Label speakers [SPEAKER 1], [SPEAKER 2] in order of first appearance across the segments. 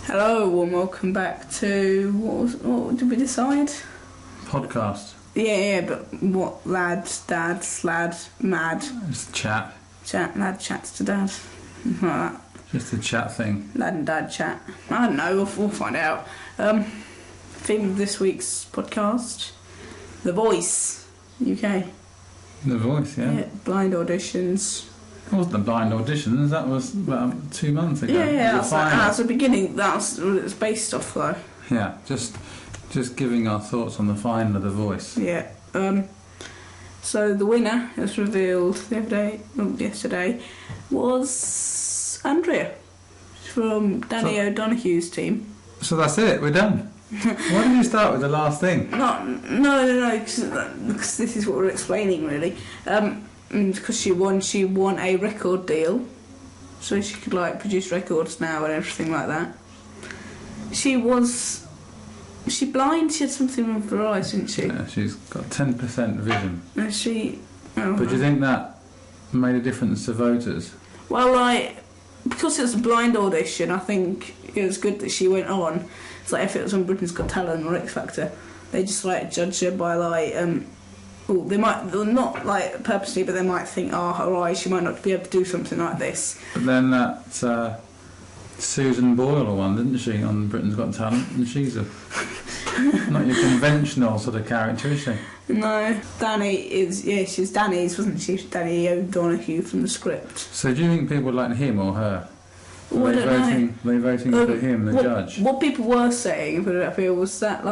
[SPEAKER 1] Hello and welcome back to what did we decide?
[SPEAKER 2] Podcast.
[SPEAKER 1] Yeah, but what lads, dads, lad, mad?
[SPEAKER 2] It's chat.
[SPEAKER 1] Lad chats to dad. Like that.
[SPEAKER 2] Just a chat thing.
[SPEAKER 1] Lad and dad chat. I don't know. We'll find out. Theme of this week's podcast: The Voice, UK.
[SPEAKER 2] The Voice, yeah.
[SPEAKER 1] Blind auditions.
[SPEAKER 2] It wasn't the blind auditions. That was about 2 months ago.
[SPEAKER 1] Yeah, that's the beginning. That's what it's based off, though.
[SPEAKER 2] Yeah, just giving our thoughts on the final of The Voice.
[SPEAKER 1] Yeah. So the winner, as revealed yesterday, was Andrea from Danny O'Donoghue's team.
[SPEAKER 2] So that's it. We're done. Why did you start with the last thing?
[SPEAKER 1] No, because this is what we're explaining, really. Because she won a record deal, so she could produce records now and everything like that. She blind? She had something with her eyes, didn't she?
[SPEAKER 2] Yeah, she's got 10% vision.
[SPEAKER 1] And she. Oh,
[SPEAKER 2] but do you think that made a difference to voters?
[SPEAKER 1] Well, because it was a blind audition, I think it was good that she went on. It's like if it was on Britain's Got Talent or X Factor, they just judge her by they're not purposely, but they might think, her eyes, she might not be able to do something like this.
[SPEAKER 2] But then that Susan Boyle one, didn't she, on Britain's Got Talent? And she's not your conventional sort of character, is she?
[SPEAKER 1] No, she's Danny's, wasn't she? Danny O'Donoghue from the script.
[SPEAKER 2] So do you think people like him or her?
[SPEAKER 1] Well,
[SPEAKER 2] Are they voting for him, the judge?
[SPEAKER 1] What people were saying, put it up here, was that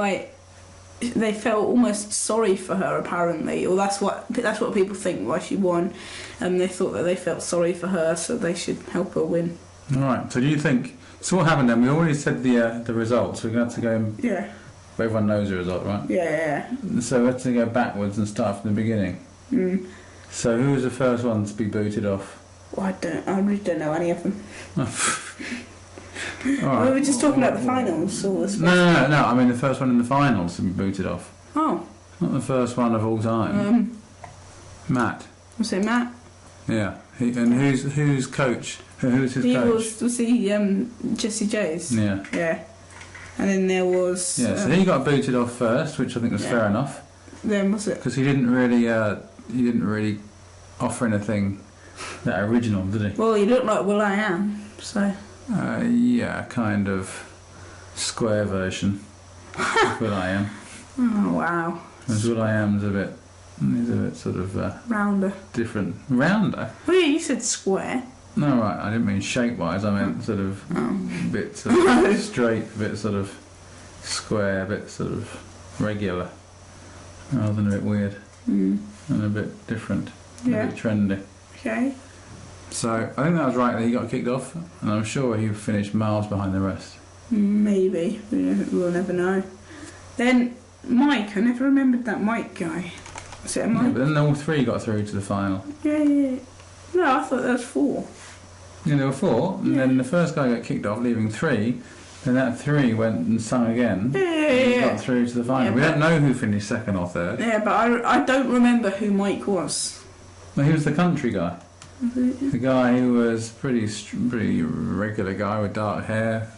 [SPEAKER 1] they felt almost sorry for her, apparently, or that's what people think why she won, and they thought that they felt sorry for her, so they should help her win.
[SPEAKER 2] All right. So do you think? So what happened then? We already said the results. We're going to have to go.
[SPEAKER 1] Yeah.
[SPEAKER 2] Everyone knows the result, right?
[SPEAKER 1] Yeah.
[SPEAKER 2] So we have to go backwards and start from the beginning.
[SPEAKER 1] Mm.
[SPEAKER 2] So who was the first one to be booted off?
[SPEAKER 1] Well, I really don't know any of them.
[SPEAKER 2] All right.
[SPEAKER 1] We were just talking about the finals. Or the
[SPEAKER 2] No. I mean the first one in the finals to be booted off.
[SPEAKER 1] Oh.
[SPEAKER 2] Not the first one of all time. Matt.
[SPEAKER 1] Was it Matt?
[SPEAKER 2] Yeah. Who's coach? Who's his coach?
[SPEAKER 1] Was he Jesse J's?
[SPEAKER 2] Yeah.
[SPEAKER 1] Yeah. And then there was.
[SPEAKER 2] Yeah. So he got booted off first, which I think was fair enough.
[SPEAKER 1] Then was it?
[SPEAKER 2] Because he didn't really offer anything that original, did he?
[SPEAKER 1] Well, he looked like Will I Am, so.
[SPEAKER 2] Yeah, kind of square version of Will I Am.
[SPEAKER 1] Oh wow!
[SPEAKER 2] Because Will I Am's he's a bit sort of
[SPEAKER 1] rounder,
[SPEAKER 2] different, rounder.
[SPEAKER 1] Well, yeah, you said square.
[SPEAKER 2] No, right. I didn't mean shape-wise. I meant sort of a bit sort of straight, a bit sort of square, a bit sort of regular, rather than a bit weird and a bit different, a bit trendy.
[SPEAKER 1] Okay.
[SPEAKER 2] So I think that was right that he got kicked off, and I'm sure he finished miles behind the rest.
[SPEAKER 1] Maybe. We'll never know. Then Mike, I never remembered that Mike guy. Was it a Mike?
[SPEAKER 2] Yeah, but then all three got through to the final.
[SPEAKER 1] Yeah. No, I thought there was 4.
[SPEAKER 2] Yeah, there were 4, and then the first guy got kicked off, leaving 3. Then that 3 went and sung again. And got through to the final. We don't know who finished second or third.
[SPEAKER 1] Yeah, but I don't remember who Mike was.
[SPEAKER 2] Well, he was the country guy. The guy who was pretty regular guy with dark hair,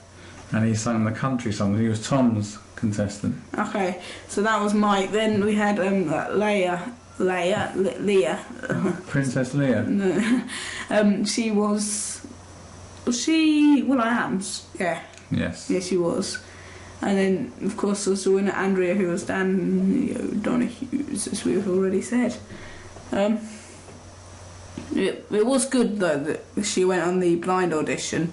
[SPEAKER 2] and he sang the country songs. He was Tom's contestant.
[SPEAKER 1] Okay, so that was Mike. Then we had Leah.
[SPEAKER 2] Princess Leia.
[SPEAKER 1] No. She was she Will I Am's? Yeah.
[SPEAKER 2] Yes.
[SPEAKER 1] Yeah, she was. And then, of course, there was the winner, Andrea, who was Danny O'Donoghue, as we've already said. It was good, though, that she went on the blind audition.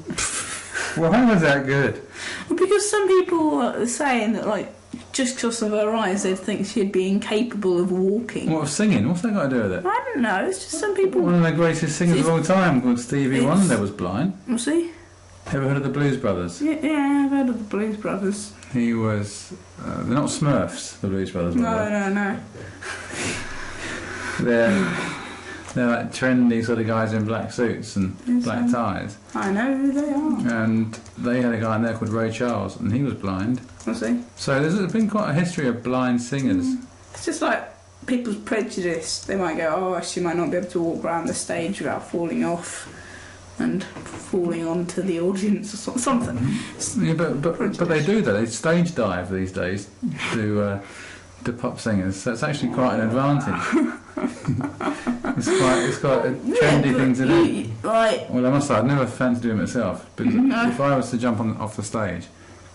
[SPEAKER 2] Why was that good?
[SPEAKER 1] Well, because some people are saying that, just because of her eyes, they'd think she'd be incapable of walking.
[SPEAKER 2] What, of singing? What's that got to do with it?
[SPEAKER 1] I don't know, it's just some people...
[SPEAKER 2] One of the greatest singers of all time, called Stevie Wonder, was blind.
[SPEAKER 1] Was he?
[SPEAKER 2] Ever heard of the Blues Brothers?
[SPEAKER 1] Yeah, I've heard of the Blues Brothers.
[SPEAKER 2] He was... they're not Smurfs, the Blues Brothers.
[SPEAKER 1] No.
[SPEAKER 2] They're like trendy sort of guys in black suits and black ties.
[SPEAKER 1] I know who they are.
[SPEAKER 2] And they had a guy in there called Ray Charles, and he was blind.
[SPEAKER 1] Was he?
[SPEAKER 2] So there's been quite a history of blind singers.
[SPEAKER 1] It's just like people's prejudice. They might go, she might not be able to walk around the stage without falling off. and falling onto the audience or something.
[SPEAKER 2] Yeah, but they do that. They stage dive these days to pop singers. So it's actually quite an advantage. It's quite a trendy thing to do. Well, I must say, I'd never fancied doing it myself. But if I was to jump off the stage,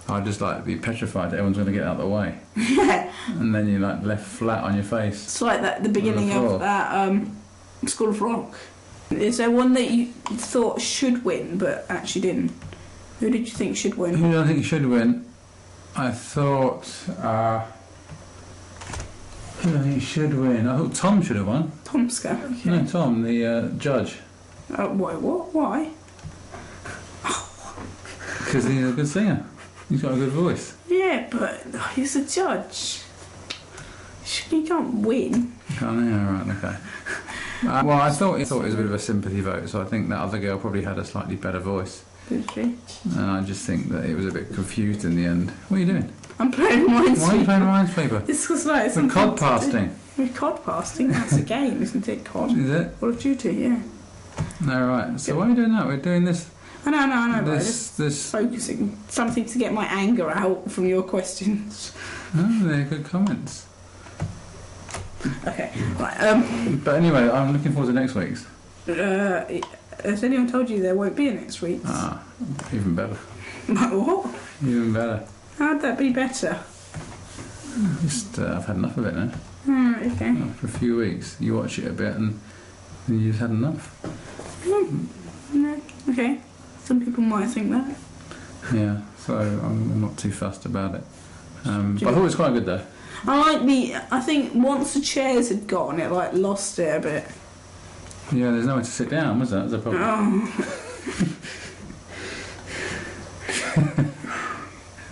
[SPEAKER 2] I'd just like be petrified that everyone's going to get out of the way.
[SPEAKER 1] Yeah.
[SPEAKER 2] And then you're like left flat on your face.
[SPEAKER 1] It's like that. The beginning of that School of Rock. Is there one that you thought should win but actually didn't? Who did you think should win?
[SPEAKER 2] Who did I think should win? I thought. Who do I think should win? I thought Tom should have won.
[SPEAKER 1] Tom Scott. Okay.
[SPEAKER 2] No, Tom, the judge.
[SPEAKER 1] What? Why?
[SPEAKER 2] Because he's a good singer. He's got a good voice.
[SPEAKER 1] Yeah, but he's a judge. He can't win.
[SPEAKER 2] Oh, yeah, right, okay. Well, I thought it was a bit of a sympathy vote, so I think that other girl probably had a slightly better voice.
[SPEAKER 1] Did she?
[SPEAKER 2] And I just think that it was a bit confused in the end. What are you doing?
[SPEAKER 1] I'm playing Minesweeper.
[SPEAKER 2] Why are you playing Minesweeper?
[SPEAKER 1] It's because like
[SPEAKER 2] We're codcasting.
[SPEAKER 1] We're codcasting. That's a game, isn't it? Cod.
[SPEAKER 2] Is it?
[SPEAKER 1] Call of Duty, yeah.
[SPEAKER 2] No, right. So why are we doing that? We're doing this.
[SPEAKER 1] I know. But just focusing. Something to get my anger out from your questions.
[SPEAKER 2] Oh, they're good comments.
[SPEAKER 1] Okay, right.
[SPEAKER 2] But anyway, I'm looking forward to next week's.
[SPEAKER 1] Has anyone told you there won't be a next week's?
[SPEAKER 2] Ah, even better.
[SPEAKER 1] What?
[SPEAKER 2] Even better.
[SPEAKER 1] How'd that be better?
[SPEAKER 2] Just, I've had enough of it now.
[SPEAKER 1] Okay.
[SPEAKER 2] For a few weeks, you watch it a bit and you've had enough.
[SPEAKER 1] No. Okay. Some people might think that.
[SPEAKER 2] Yeah, so I'm not too fussed about it. But I thought it was quite good though.
[SPEAKER 1] I think once the chairs had gone, it like lost it a bit.
[SPEAKER 2] Yeah, there's nowhere to sit down, was there? That's a problem.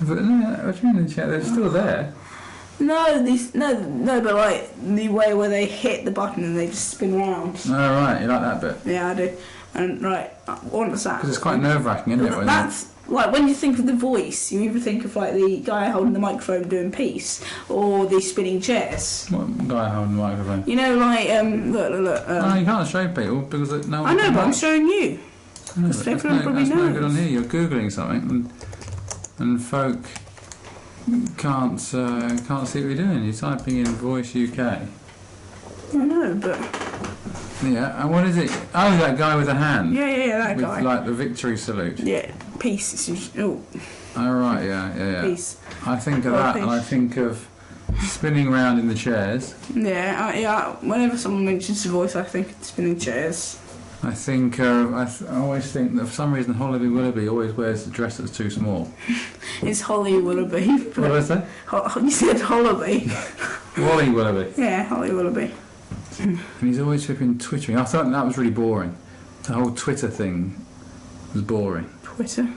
[SPEAKER 2] But no, what do you mean the chair? They're still there.
[SPEAKER 1] No, but like the way where they hit the button and they just spin round.
[SPEAKER 2] Oh right, you like that bit?
[SPEAKER 1] Yeah, I do. And right, once that.
[SPEAKER 2] Because it's quite nerve-wracking, isn't it?
[SPEAKER 1] That's like when you think of The Voice, you either think of like the guy holding the microphone doing peace, or the spinning chairs.
[SPEAKER 2] What guy holding the microphone?
[SPEAKER 1] You know, like look.
[SPEAKER 2] No, you can't show people because no one.
[SPEAKER 1] I know, but I'm showing you.
[SPEAKER 2] That's no good on here. You're googling something, and folk can't see what you're doing. You're typing in Voice UK.
[SPEAKER 1] I know, but.
[SPEAKER 2] Yeah, and what is it? Oh, that guy with the hand.
[SPEAKER 1] Yeah, that guy.
[SPEAKER 2] With like the victory salute.
[SPEAKER 1] Yeah, peace. Oh,
[SPEAKER 2] right, yeah.
[SPEAKER 1] Peace.
[SPEAKER 2] I think of that,
[SPEAKER 1] peace.
[SPEAKER 2] and I think of spinning around in the chairs.
[SPEAKER 1] Yeah. Whenever someone mentions The Voice, I think of spinning chairs.
[SPEAKER 2] I think I always think that for some reason Holly Willoughby always wears a dress that's too small.
[SPEAKER 1] It's Holly Willoughby.
[SPEAKER 2] What did I say?
[SPEAKER 1] You said Hollaby.
[SPEAKER 2] Wally Willoughby.
[SPEAKER 1] Yeah, Holly Willoughby.
[SPEAKER 2] And he's always flipping twittering. I thought that was really boring. The whole Twitter thing was boring.
[SPEAKER 1] Twitter?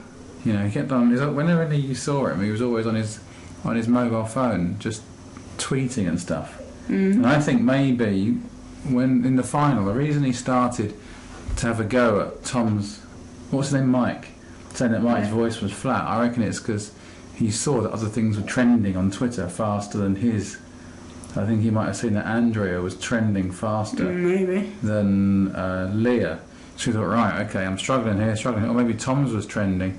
[SPEAKER 2] You know, he kept on. Whenever you saw him, he was always on his mobile phone, just tweeting and stuff. And I think maybe when in the final, the reason he started to have a go at Tom's, what's his name, Mike, saying that Mike's voice was flat, I reckon it's because he saw that other things were trending on Twitter faster than his. I think he might have seen that Andrea was trending faster than Leah. So he thought, right, okay, I'm struggling here, or maybe Tom's was trending.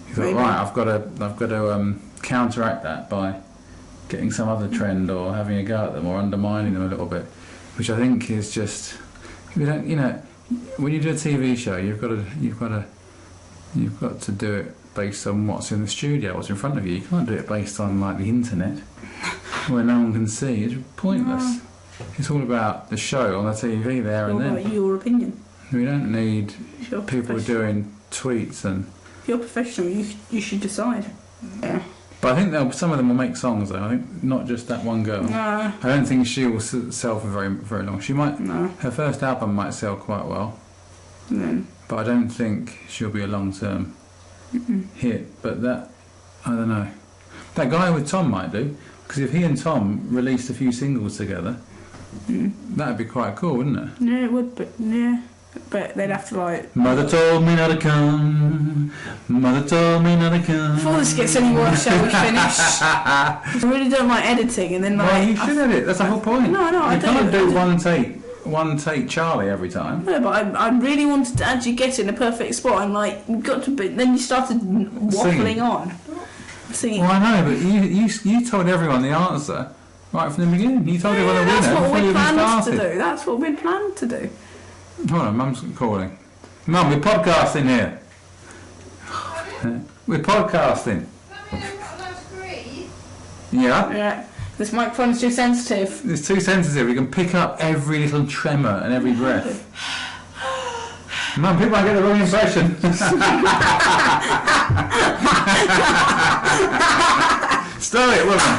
[SPEAKER 2] He thought, right, I've got to counteract that by getting some other trend or having a go at them or undermining them a little bit, which I think is just, you know, when you do a TV show, you've got to do it based on what's in the studio, what's in front of you. You can't do it based on like the internet, where no one can see. It's pointless. No. It's all about the show on the TV there and then.
[SPEAKER 1] What about your opinion?
[SPEAKER 2] We don't need people doing tweets and.
[SPEAKER 1] If you're professional, you should decide. Yeah.
[SPEAKER 2] But I think some of them will make songs though. I think not just that one girl.
[SPEAKER 1] No.
[SPEAKER 2] I don't think she will sell for very, very long. She might.
[SPEAKER 1] No.
[SPEAKER 2] Her first album might sell quite well. But I don't think she'll be a long-term hit. But that, I don't know. That guy with Tom might do, because if he and Tom released a few singles together, that'd be quite cool, wouldn't it?
[SPEAKER 1] Yeah, it would. But yeah. But they'd have to like.
[SPEAKER 2] Mother told me not to come. Mother told me not to come.
[SPEAKER 1] Before this gets any worse, shall we finish? I really don't like editing, and then like.
[SPEAKER 2] Well, you should edit. That's the whole point.
[SPEAKER 1] No,
[SPEAKER 2] you can't do one take one take Charlie every time.
[SPEAKER 1] No, but I really wanted to actually get in a perfect spot, and like got to be. Then you started waffling on, singing.
[SPEAKER 2] Well, I know, but you told everyone the answer right from the beginning. You told everyone the winner before you even started.
[SPEAKER 1] That's what we planned to do. That's what we planned to do.
[SPEAKER 2] Hold on, Mum's calling. Mum, we're podcasting here. We're podcasting. Yeah.
[SPEAKER 1] This microphone's too sensitive.
[SPEAKER 2] It's too sensitive. We can pick up every little tremor and every breath. Mum, people might get the wrong impression. Stop it, woman.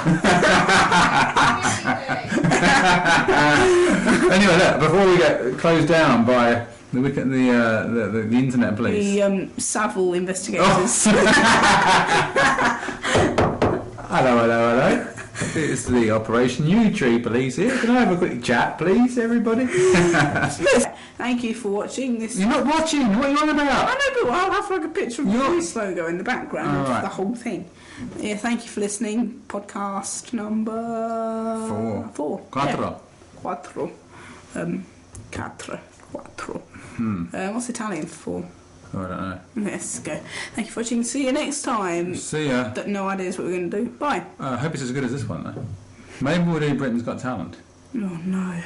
[SPEAKER 2] Anyway, look, before we get closed down by the internet police.
[SPEAKER 1] The Savile investigators.
[SPEAKER 2] Hello. It's the Operation U Tree Police here. Can I have a quick chat, please, everybody?
[SPEAKER 1] Thank you for watching this.
[SPEAKER 2] You're not watching. What are you on about?
[SPEAKER 1] I know, but I'll have like a picture of the police logo in the background of the whole thing. Yeah, thank you for listening. Podcast number 4.
[SPEAKER 2] Quattro.
[SPEAKER 1] Quattro. Quattro. What's Italian for?
[SPEAKER 2] Oh, I don't know.
[SPEAKER 1] Let's go. Thank you for watching. See you next time.
[SPEAKER 2] See ya.
[SPEAKER 1] No ideas what we're going to do. Bye.
[SPEAKER 2] I hope it's as good as this one, though. Maybe we'll do Britain's Got Talent.
[SPEAKER 1] Oh, no.